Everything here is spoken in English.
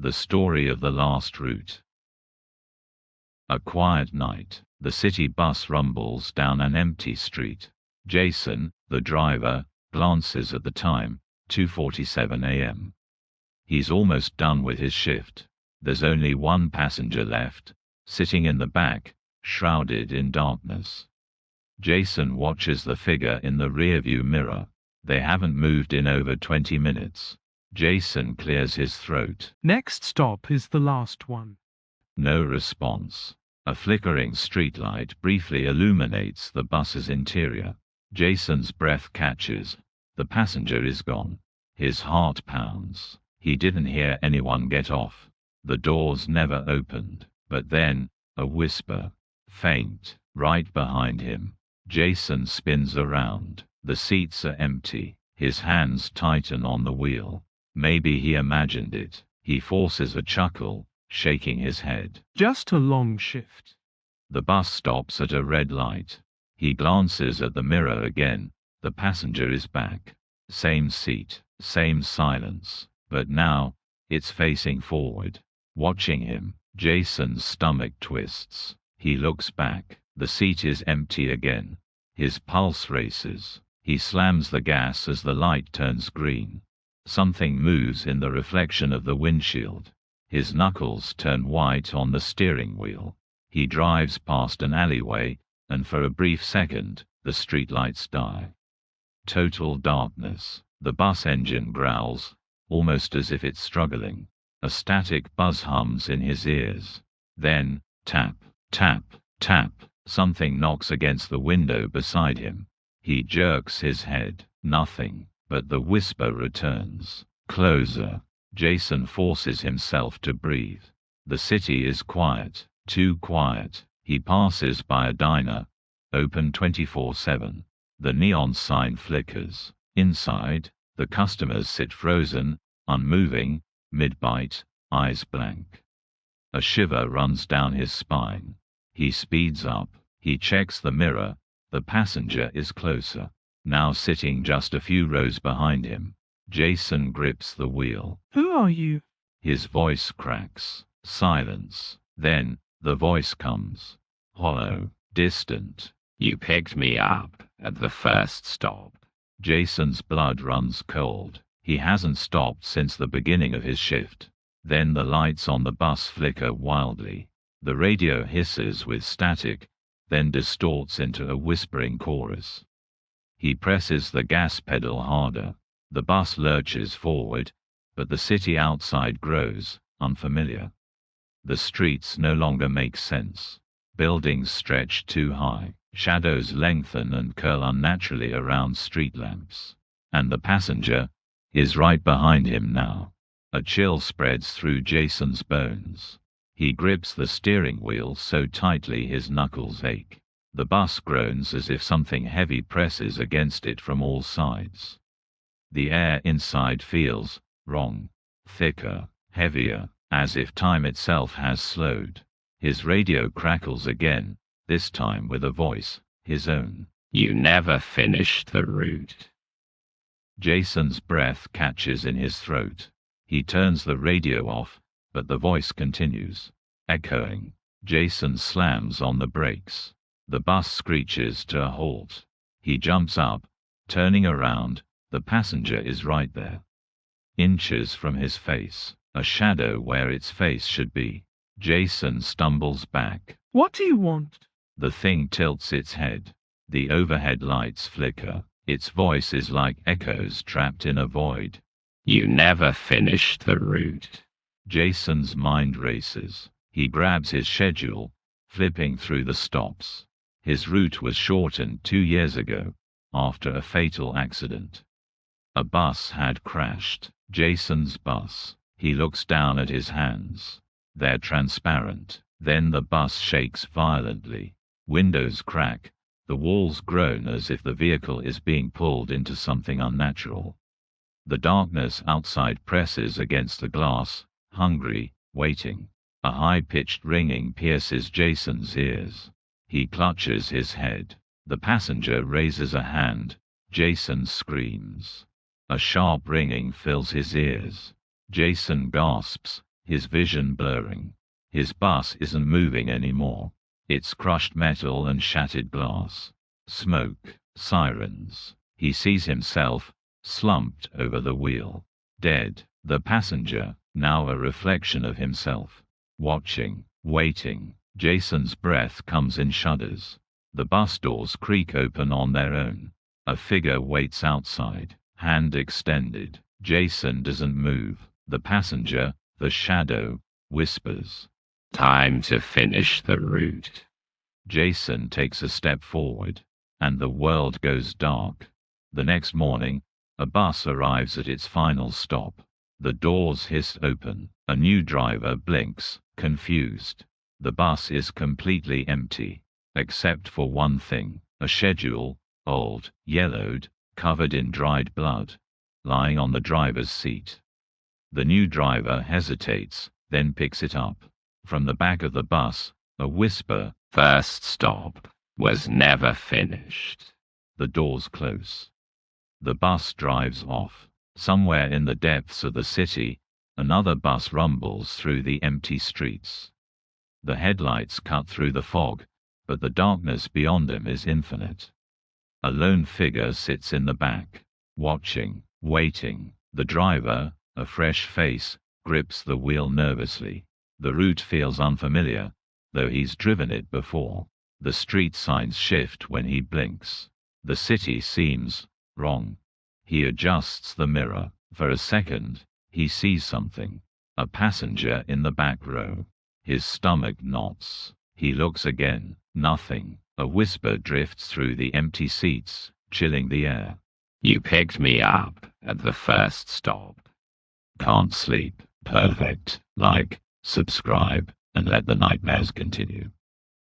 The story of the last route. A quiet night. The city bus rumbles down an empty street. Jason, the driver, glances at the time, 2:47 a.m. He's almost done with his shift. There's only one passenger left, sitting in the back, shrouded in darkness. Jason watches the figure in the rearview mirror. They haven't moved in over 20 minutes. Jason clears his throat. Next stop is the last one. No response. A flickering streetlight briefly illuminates the bus's interior. Jason's breath catches. The passenger is gone. His heart pounds. He didn't hear anyone get off. The doors never opened. But then, a whisper. Faint, right behind him. Jason spins around. The seats are empty. His hands tighten on the wheel. Maybe he imagined it. He forces a chuckle, shaking his head. Just a long shift. The bus stops at a red light. He glances at the mirror again. The passenger is back. Same seat, same silence. But now, it's facing forward. Watching him, Jason's stomach twists. He looks back. The seat is empty again. His pulse races. He slams the gas as the light turns green. Something moves in the reflection of the windshield. His knuckles turn white on the steering wheel. He drives past an alleyway, and for a brief second, the streetlights die. Total darkness. The bus engine growls, almost as if it's struggling. A static buzz hums in his ears. Then, tap, tap, tap, something knocks against the window beside him. He jerks his head. Nothing. But the whisper returns. Closer. Jason forces himself to breathe. The city is quiet. Too quiet. He passes by a diner. Open 24/7. The neon sign flickers. Inside, the customers sit frozen, unmoving, mid-bite, eyes blank. A shiver runs down his spine. He speeds up. He checks the mirror. The passenger is closer. Now sitting just a few rows behind him. Jason grips the wheel. Who are you? His voice cracks. Silence. Then, the voice comes. Hollow, distant. You picked me up at the first stop. Jason's blood runs cold. He hasn't stopped since the beginning of his shift. Then the lights on the bus flicker wildly. The radio hisses with static, then distorts into a whispering chorus. He presses the gas pedal harder. The bus lurches forward, but the city outside grows, unfamiliar. The streets no longer make sense. Buildings stretch too high. Shadows lengthen and curl unnaturally around street lamps. And the passenger is right behind him now. A chill spreads through Jason's bones. He grips the steering wheel so tightly his knuckles ache. The bus groans as if something heavy presses against it from all sides. The air inside feels wrong, thicker, heavier, as if time itself has slowed. His radio crackles again, this time with a voice, his own. You never finished the route. Jason's breath catches in his throat. He turns the radio off, but the voice continues, echoing. Jason slams on the brakes. The bus screeches to a halt. He jumps up, turning around. The passenger is right there. Inches from his face, a shadow where its face should be. Jason stumbles back. What do you want? The thing tilts its head. The overhead lights flicker. Its voice is like echoes trapped in a void. You never finished the route. Jason's mind races. He grabs his schedule, flipping through the stops. His route was shortened 2 years ago, after a fatal accident. A bus had crashed. Jason's bus. He looks down at his hands. They're transparent. Then the bus shakes violently. Windows crack. The walls groan as if the vehicle is being pulled into something unnatural. The darkness outside presses against the glass, hungry, waiting. A high-pitched ringing pierces Jason's ears. He clutches his head. The passenger raises a hand. Jason screams. A sharp ringing fills his ears. Jason gasps, his vision blurring. His bus isn't moving anymore. It's crushed metal and shattered glass. Smoke, sirens. He sees himself, slumped over the wheel. Dead. The passenger, now a reflection of himself. Watching, waiting. Jason's breath comes in shudders. The bus doors creak open on their own. A figure waits outside, hand extended. Jason doesn't move. The passenger, the shadow, whispers. Time to finish the route. Jason takes a step forward, and the world goes dark. The next morning, a bus arrives at its final stop. The doors hiss open. A new driver blinks, confused. The bus is completely empty, except for one thing, a schedule, old, yellowed, covered in dried blood, lying on the driver's seat. The new driver hesitates, then picks it up. From the back of the bus, a whisper. First stop was never finished. The doors close. The bus drives off. Somewhere in the depths of the city, another bus rumbles through the empty streets. The headlights cut through the fog, but the darkness beyond them is infinite. A lone figure sits in the back, watching, waiting. The driver, a fresh face, grips the wheel nervously. The route feels unfamiliar, though he's driven it before. The street signs shift when he blinks. The city seems wrong. He adjusts the mirror. For a second, he sees something. A passenger in the back row. His stomach knots. He looks again. Nothing. A whisper drifts through the empty seats, chilling the air. You picked me up at the first stop. Can't sleep. Perfect. Like, subscribe, and let the nightmares continue.